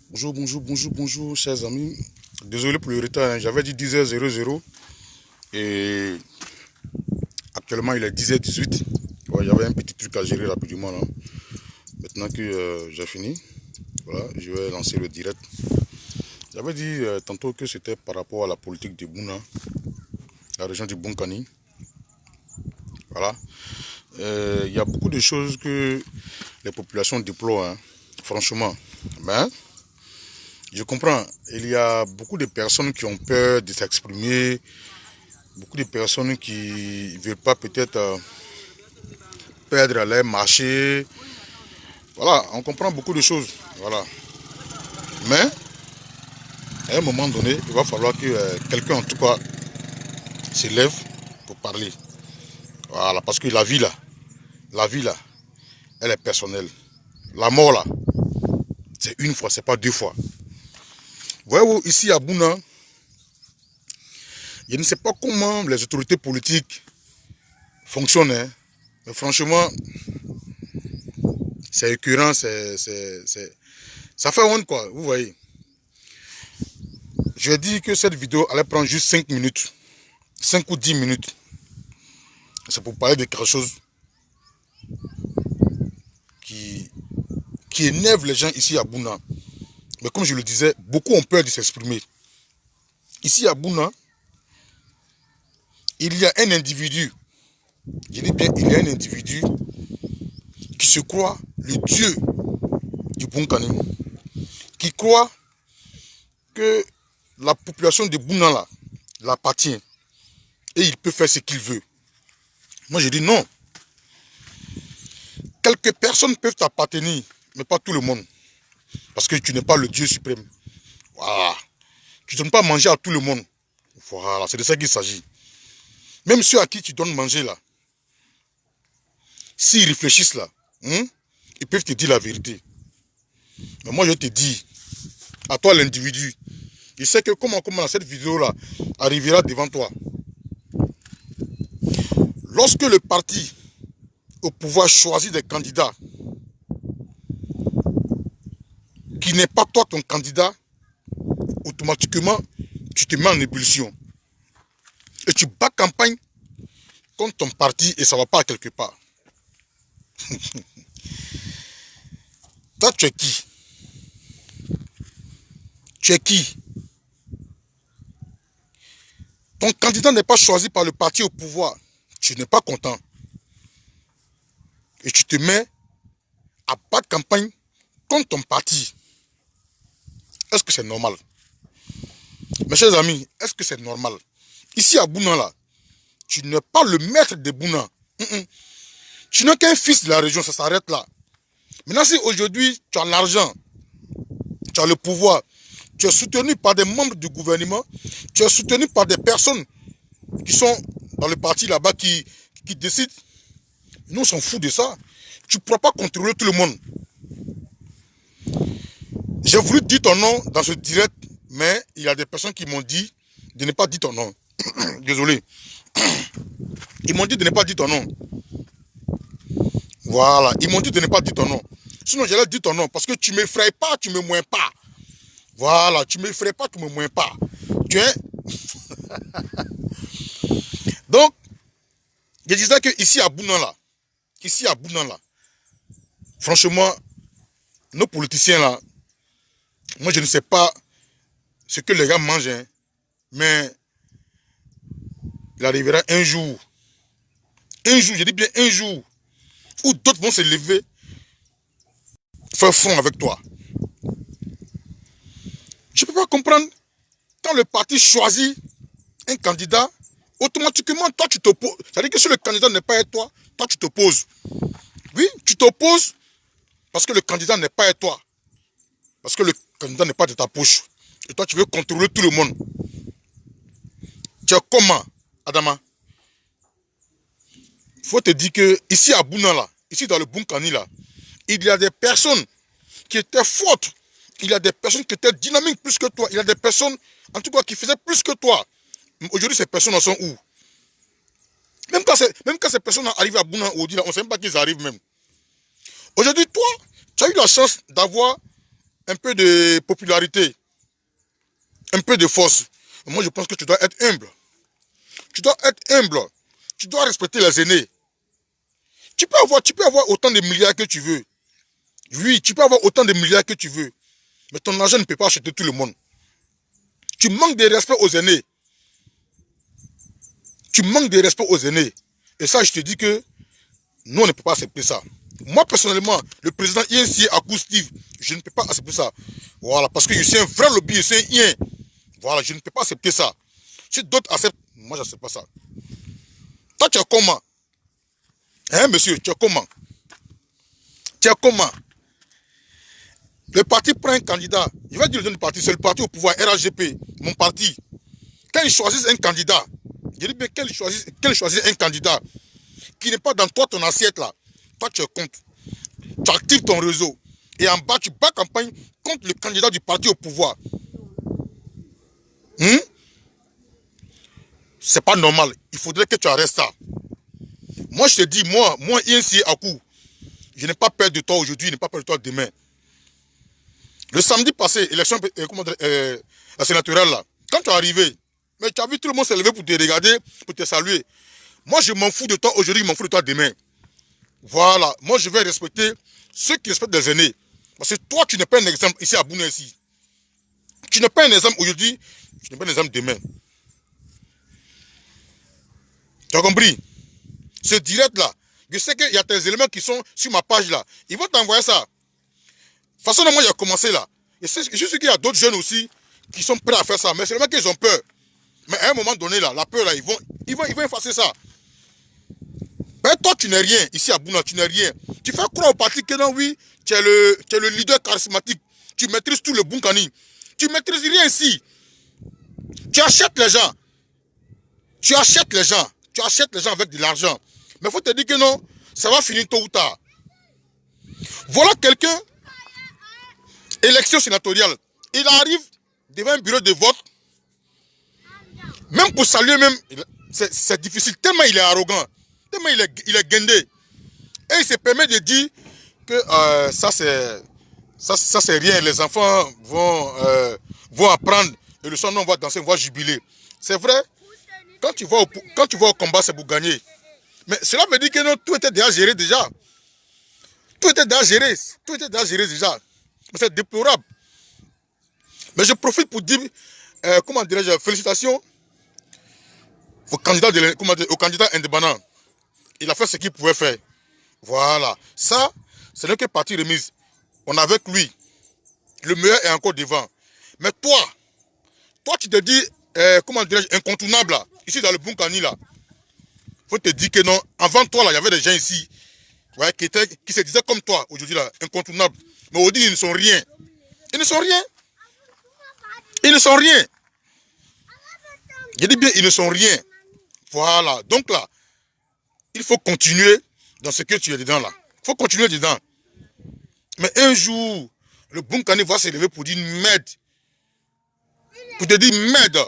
Bonjour, bonjour, bonjour, bonjour, chers amis. Désolé pour le retard, hein. J'avais dit 10h00 et actuellement il est 10h18. Ouais, il y avait un petit truc à gérer rapidement là. Maintenant que j'ai fini, voilà, je vais lancer le direct. J'avais dit tantôt que c'était par rapport à la politique de Bouna, la région du Bunkani. Voilà. Il y a beaucoup de choses que les populations déploient, hein, franchement. Mais je comprends, il y a beaucoup de personnes qui ont peur de s'exprimer, beaucoup de personnes qui ne veulent pas peut-être perdre leur marché. Voilà, on comprend beaucoup de choses. Voilà. Mais, à un moment donné, il va falloir que quelqu'un, en tout cas, s'élève pour parler. Voilà, parce que la vie là, elle est personnelle. La mort là, c'est une fois, c'est pas deux fois. Voyez-vous, ici à Bouna, je ne sais pas comment les autorités politiques fonctionnent, hein, mais franchement, c'est écœurant, ça fait honte quoi, vous voyez. Je dis que cette vidéo allait prendre juste 5 minutes, 5 ou 10 minutes. C'est pour parler de quelque chose qui, qui énerve les gens ici à Bouna. Mais comme je le disais, beaucoup ont peur de s'exprimer. Ici à Bouna, il y a un individu, je dis bien, il y a un individu qui se croit le dieu du Bunkani, qui croit que la population de Bouna là, l'appartient et il peut faire ce qu'il veut. Moi je dis non. Quelques personnes peuvent t'appartenir, mais pas tout le monde. Parce que tu n'es pas le Dieu suprême. Voilà. Tu ne donnes pas manger à tout le monde. Voilà, c'est de ça qu'il s'agit. Même ceux à qui tu donnes manger là, s'ils réfléchissent là, ils peuvent te dire la vérité. Mais moi je te dis, à toi l'individu, je sais que comment cette vidéo là arrivera devant toi. Lorsque le parti au pouvoir choisit des candidats qui n'est pas toi ton candidat, automatiquement tu te mets en ébullition. Et tu bats campagne contre ton parti et ça ne va pas quelque part. Toi, tu es qui? Tu es qui? Ton candidat n'est pas choisi par le parti au pouvoir. Tu n'es pas content. Et tu te mets à battre campagne contre ton parti. Est-ce que c'est normal? Mes chers amis, est-ce que c'est normal? Ici à Bouna, là, tu n'es pas le maître de Bouna. Tu n'es qu'un fils de la région, ça s'arrête là. Maintenant, si aujourd'hui, tu as l'argent, tu as le pouvoir, tu es soutenu par des membres du gouvernement, tu es soutenu par des personnes qui sont dans le parti là-bas qui décident, nous on s'en fout de ça. Tu ne pourras pas contrôler tout le monde. J'ai voulu dire ton nom dans ce direct, mais il y a des personnes qui m'ont dit de ne pas dire ton nom. Désolé. Ils m'ont dit de ne pas dire ton nom. Voilà, ils m'ont dit de ne pas dire ton nom. Sinon, j'allais dire ton nom parce que tu ne m'effraies pas, tu ne me moins pas. Voilà, tu ne m'effraies pas, tu ne me moins pas. Tu es. Donc, je disais que ici à Bouna là, franchement, nos politiciens là, moi je ne sais pas ce que les gars mangent, hein, mais il arrivera un jour, je dis bien un jour, où d'autres vont se lever, faire front avec toi. Je ne peux pas comprendre, quand le parti choisit un candidat, automatiquement, toi tu t'opposes. C'est-à-dire que si le candidat n'est pas à toi, toi tu t'opposes. Oui, tu t'opposes parce que le candidat n'est pas à toi. Parce que le candidat n'est pas de ta poche. Et toi, tu veux contrôler tout le monde. Tu es comment, Adama? Il faut te dire que ici à Bouna, là, ici dans le Bunkani, là, il y a des personnes qui étaient fortes. Il y a des personnes qui étaient dynamiques plus que toi. Il y a des personnes, en tout cas, qui faisaient plus que toi. Aujourd'hui, ces personnes sont où? Même quand ces personnes arrivent à Bouna, on ne sait même pas qu'ils arrivent même. Aujourd'hui, toi, tu as eu la chance d'avoir un peu de popularité, un peu de force. Moi, je pense que tu dois être humble. Tu dois être humble. Tu dois respecter les aînés. Tu peux avoir autant de milliards que tu veux. Oui, tu peux avoir autant de milliards que tu veux. Mais ton argent ne peut pas acheter tout le monde. Tu manques de respect aux aînés. Tu manques de respect aux aînés. Et ça, je te dis que nous, on ne peut pas accepter ça. Moi, personnellement, le président INC Akou Steve, je ne peux pas accepter ça. Voilà, parce que je suis un vrai lobby, je suis un ien. Voilà, je ne peux pas accepter ça. Si d'autres acceptent, moi, je n'accepte pas ça. Toi, tu es comment? Hein, monsieur, tu es comment? Tu es comment? Le parti prend un candidat. Je vais dire le nom du parti, c'est le parti au pouvoir, RHGP, mon parti. Quand ils choisissent un candidat, je dis bien qu'ils choisissent un candidat qui n'est pas dans toi, ton assiette là. Toi, tu es contre. Tu actives ton réseau. Et en bas, tu bats campagne contre le candidat du parti au pouvoir. C'est pas normal. Il faudrait que tu arrêtes ça. Moi, je te dis, moi, INC Akou, je n'ai pas peur de toi aujourd'hui, je n'ai pas peur de toi demain. Le samedi passé, élection la sénatoriale là, quand tu es arrivé, mais tu as vu tout le monde se lever pour te regarder, pour te saluer. Moi, je m'en fous de toi aujourd'hui, je m'en fous de toi demain. Voilà. Moi, je vais respecter ceux qui respectent les aînés. Parce que toi, tu n'es pas un exemple ici à Bouna ici. Tu n'es pas un exemple aujourd'hui, tu n'es pas un exemple demain. Tu as compris? Ce direct là, je sais qu'il y a des éléments qui sont sur ma page là. Ils vont t'envoyer ça. De toute façon, moi, il a commencé là. Et je suis sûr qu'il y a d'autres jeunes aussi qui sont prêts à faire ça. Mais c'est vraiment qu'ils ont peur. Mais à un moment donné, là, la peur, là, ils vont effacer ça. Ben, toi, tu n'es rien. Ici à Bouna, tu n'es rien. Tu fais croire au parti que non, oui, tu es le leader charismatique. Tu maîtrises tout le Bunkani. Tu maîtrises rien ici. Tu achètes les gens. Tu achètes les gens. Tu achètes les gens avec de l'argent. Mais il faut te dire que non, ça va finir tôt ou tard. Voilà quelqu'un, élection sénatoriale. Il arrive devant un bureau de vote. Même pour saluer, même, c'est difficile. Tellement il est arrogant. Tellement il est guindé. Et il se permet de dire que ça c'est rien. Les enfants vont apprendre. Et le soir, on va danser, on va jubiler. C'est vrai. Quand tu vas au combat, c'est pour gagner. Mais cela veut dire que non, tout était déjà géré déjà. Tout était déjà géré. Tout était déjà géré déjà. Mais c'est déplorable. Mais je profite pour dire, comment dirais-je, félicitations au candidat indépendant. Il a fait ce qu'il pouvait faire. Voilà. Ça, ce n'est que partie remise. On est avec lui. Le meilleur est encore devant. Mais toi tu te dis, comment dirais-je, incontournable là. Ici dans le Bunkani là. Faut te dire que non, avant toi là, il y avait des gens ici, ouais, qui se disaient comme toi aujourd'hui là, incontournables. Mais aujourd'hui, ils ne sont rien. Ils ne sont rien. Ils ne sont rien. Je dis bien, ils ne sont rien. Voilà. Donc là, il faut continuer dans ce que tu es dedans là. Il faut continuer dedans. Mais un jour, le Bunkani va se lever pour dire merde. Pour te dire merde.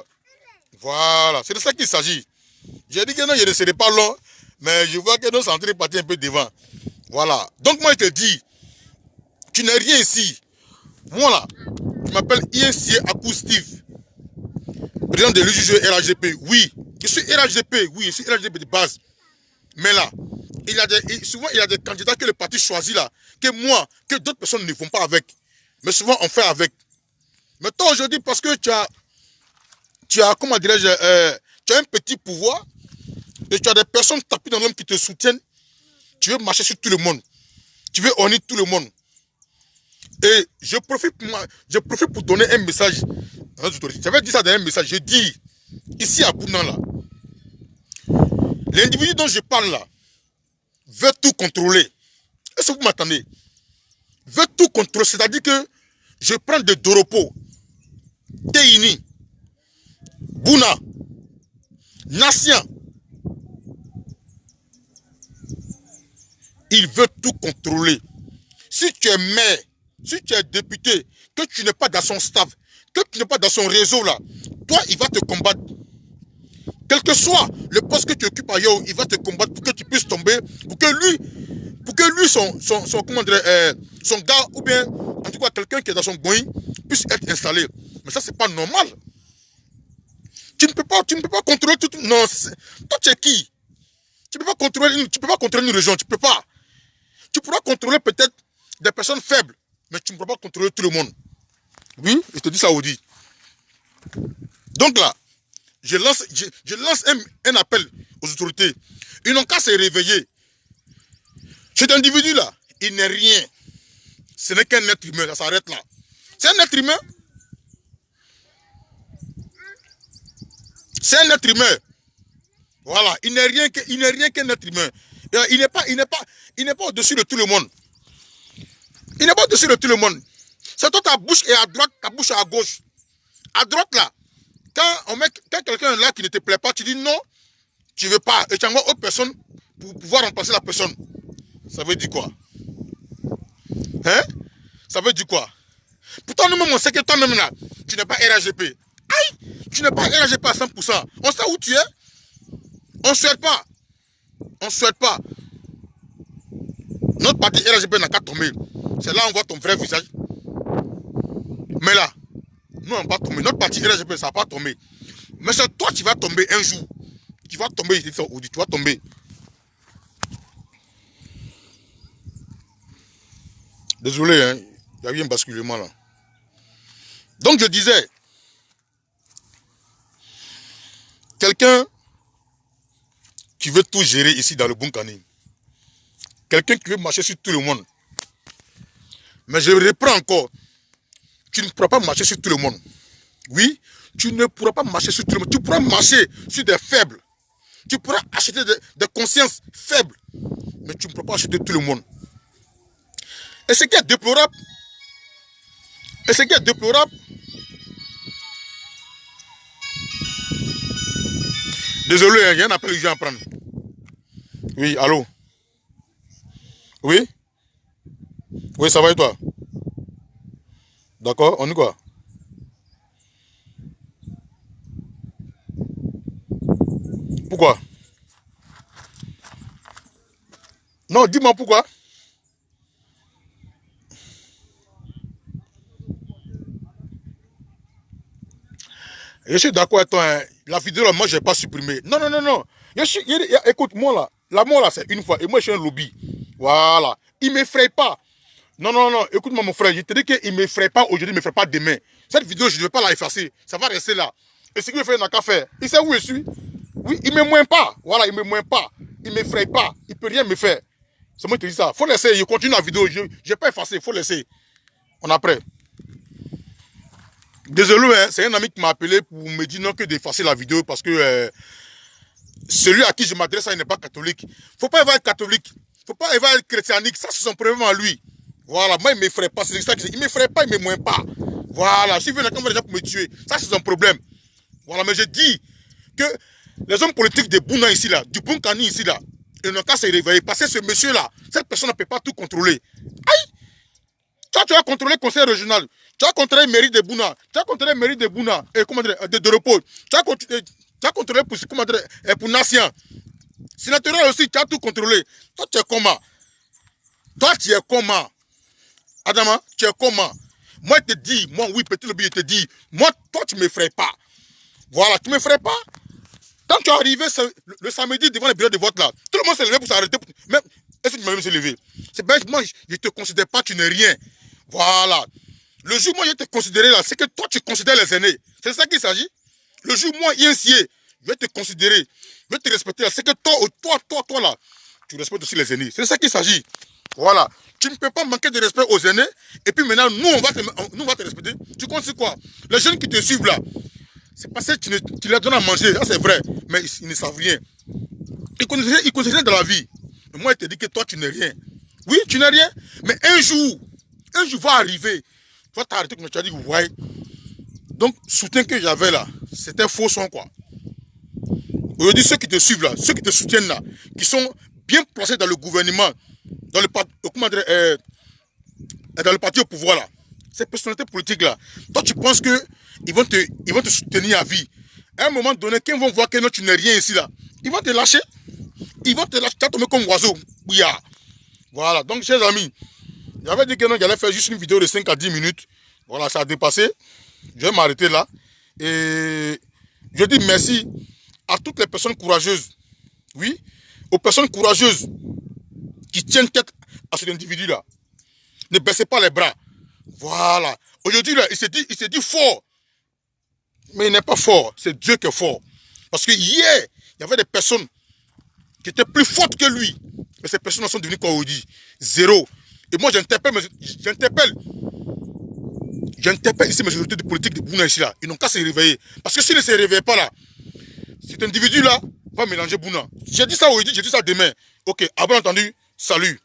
Voilà. C'est de ça qu'il s'agit. J'ai dit que non, je ne serai pas long, mais je vois que nos centrés partent un peu devant. Voilà. Donc moi, je te dis, tu n'es rien ici. Moi là, je m'appelle INC Akou Steve, président de l'UJG RHGP. Oui, je suis RHGP, oui, je suis RHGP de base. Mais là, souvent il y a des candidats que le parti choisit là, que d'autres personnes ne vont pas avec. Mais souvent on fait avec. Mais toi aujourd'hui, parce que tu as comment dirais-je, tu as un petit pouvoir et tu as des personnes tapées dans l'homme qui te soutiennent. Tu veux marcher sur tout le monde. Tu veux honner tout le monde. Et je profite pour donner un message. J'avais dit ça dans un message. Je dis, ici à Bounan là, l'individu dont je parle là, veut tout contrôler. Est-ce que vous m'attendez? Veut tout contrôler. C'est-à-dire que je prends de Doropo, Teini, Bouna, Nassien. Il veut tout contrôler. Si tu es maire, si tu es député, que tu n'es pas dans son staff, que tu n'es pas dans son réseau là, toi, il va te combattre. Quel que soit le poste que tu occupes ailleurs, il va te combattre pour que tu puisses tomber, pour pour que lui, comment dire, son gars, ou bien, en tout cas, quelqu'un qui est dans son going, puisse être installé. Mais ça, c'est pas normal. Tu ne peux pas contrôler tout. Non, toi, tu es qui? Tu peux pas contrôler une région, tu peux pas. Tu pourras contrôler peut-être des personnes faibles, mais tu ne pourras pas contrôler tout le monde. Oui, je te dis ça, Audi. Donc là, je lance un appel aux autorités. Ils n'ont qu'à se réveiller. Cet individu-là, il n'est rien. Ce n'est qu'un être humain, ça s'arrête là. C'est un être humain. C'est un être humain. Voilà, il n'est rien qu'un être humain. Il n'est pas au-dessus de tout le monde. Il n'est pas au-dessus de tout le monde. C'est toi, ta bouche est à droite, ta bouche est à gauche. À droite là, quand quelqu'un est là qui ne te plaît pas, tu dis non, tu ne veux pas. Et tu envoies autre personne pour pouvoir remplacer la personne. Ça veut dire quoi? Hein? Ça veut dire quoi? Pourtant, nous-mêmes, on sait que toi-même là, tu n'es pas RAGP. Aïe! Tu n'es pas RAGP à 100%. On sait où tu es. On ne souhaite pas. On ne souhaite pas. Notre parti RAGP n'a qu'à tomber. C'est là où on voit ton vrai visage. Mais là, nous, on n'a pas tombé. Notre parti RAGP, ça n'a pas tombé. Mais c'est toi qui vas tomber un jour. Tu vas tomber, je te dis ça, tu vas tomber. Désolé, hein. Il y a eu un basculement là. Donc je disais, quelqu'un qui veut tout gérer ici dans le Bunkani, quelqu'un qui veut marcher sur tout le monde, mais je reprends encore, tu ne pourras pas marcher sur tout le monde. Oui, tu ne pourras pas marcher sur tout le monde. Tu pourras marcher sur des faibles. Tu pourras acheter des consciences faibles, mais tu ne pourras pas acheter tout le monde. Et ce qui est déplorable, désolé, il y a un appel que je viens à prendre. Oui, allô? Oui? Oui, ça va et toi? D'accord, on y quoi? Pourquoi? Non, dis-moi pourquoi? Je suis d'accord avec toi, hein. La vidéo là, moi je n'ai pas supprimé. Non, non, non, non. Écoute, moi là, l'amour là c'est une fois. Et moi je suis un lobby. Voilà. Il ne m'effraie pas. Non, non, non. Écoute-moi mon frère, je te dis qu'il ne m'effraie pas aujourd'hui, il ne m'effraie pas demain. Cette vidéo, je ne vais pas la effacer. Ça va rester là. Et ce qu'il fait, il n'a qu'à faire. Il sait où je suis. Oui, il ne me moins pas. Voilà, il ne me moins pas. Il ne m'effraie pas. Il ne peut rien me faire. C'est moi qui te dis ça. Il faut laisser. Je continue la vidéo. Je n'ai pas effacé. Il faut laisser. On a prêt. Désolé, hein, c'est un ami qui m'a appelé pour me dire non que d'effacer la vidéo parce que celui à qui je m'adresse, il n'est pas catholique. Il ne faut pas être catholique. Il ne faut pas être chrétianique. Ça, c'est son problème à lui. Voilà, moi, il ne m'effraie pas. C'est ça que il ne m'effraie pas, il ne me moins pas. Voilà, s'il veut la caméra pour me tuer, ça, c'est son problème. Voilà, mais je dis que les hommes politiques de Bouna ici, là, du Bunkani ici, là, ils n'ont qu'à se réveiller. Parce que ce monsieur-là, cette personne ne peut pas tout contrôler. Aïe! Toi, tu as contrôlé le conseil régional. Tu as contrôlé la mairie de Bouna. Tu as contrôlé la mairie de Bouna. Et comment dire, de repos. Tu as contrôlé pour, comment dire, pour Nation. Sénatorial aussi, tu as tout contrôlé. Toi, tu es comment? Toi, tu es comment? Adama, tu es comment? Moi, je te dis, moi, oui, petit lobby, je te dis, moi, toi, tu ne m'effraies pas. Voilà, tu ne m'effraies pas. Quand tu es arrivé le samedi devant le bureau de vote là, tout le monde s'est levé pour s'arrêter. Même, est-ce que tu m'as même se lever? C'est bien, moi, je ne te considère pas, tu n'es rien. Voilà. Le jour où moi je te considérer là, c'est que toi tu considères les aînés. C'est ça qu'il s'agit. Le jour où moi, INCA, je vais te considérer, je vais te respecter là. C'est que toi là, tu respectes aussi les aînés. C'est ça qu'il s'agit. Voilà. Tu ne peux pas manquer de respect aux aînés. Et puis maintenant, nous, on va te respecter. Tu comptes sur quoi? Les jeunes qui te suivent là, c'est parce que tu leur donnes à manger. Ça c'est vrai. Mais ils ne savent rien. Ils connaissent rien dans la vie. Mais moi, je te dis que toi, tu n'es rien. Oui, tu n'es rien. Mais un jour va arriver. Tu vas t'arrêter comme tu as dit, vous voyez. Donc, soutien que j'avais là, c'était faux son quoi. Aujourd'hui, ceux qui te suivent là, ceux qui te soutiennent là, qui sont bien placés dans le gouvernement, dans le parti au pouvoir là, ces personnalités politiques là, toi tu penses qu'ils vont te soutenir à vie. À un moment donné, quand ils vont voir que non, tu n'es rien ici là, ils vont te lâcher. Ils vont te lâcher, tu vas tomber comme oiseau. Voilà, donc chers amis, j'avais dit que non, j'allais faire juste une vidéo de 5 à 10 minutes. Voilà, ça a dépassé. Je vais m'arrêter là. Et je dis merci à toutes les personnes courageuses. Oui, aux personnes courageuses qui tiennent tête à cet individu-là. Ne baissez pas les bras. Voilà. Aujourd'hui, là, il s'est dit fort. Mais il n'est pas fort. C'est Dieu qui est fort. Parce que hier, il y avait des personnes qui étaient plus fortes que lui. Mais ces personnes sont devenues quoi, aujourd'hui? Zéro. Et moi, j'interpelle ici mes autorités de politique de Bouna ici là. Ils n'ont qu'à se réveiller. Parce que s'ils ne se réveillent pas là, cet individu là va mélanger Bouna. J'ai dit ça aujourd'hui, j'ai dit ça demain. Ok, à bon entendu, salut.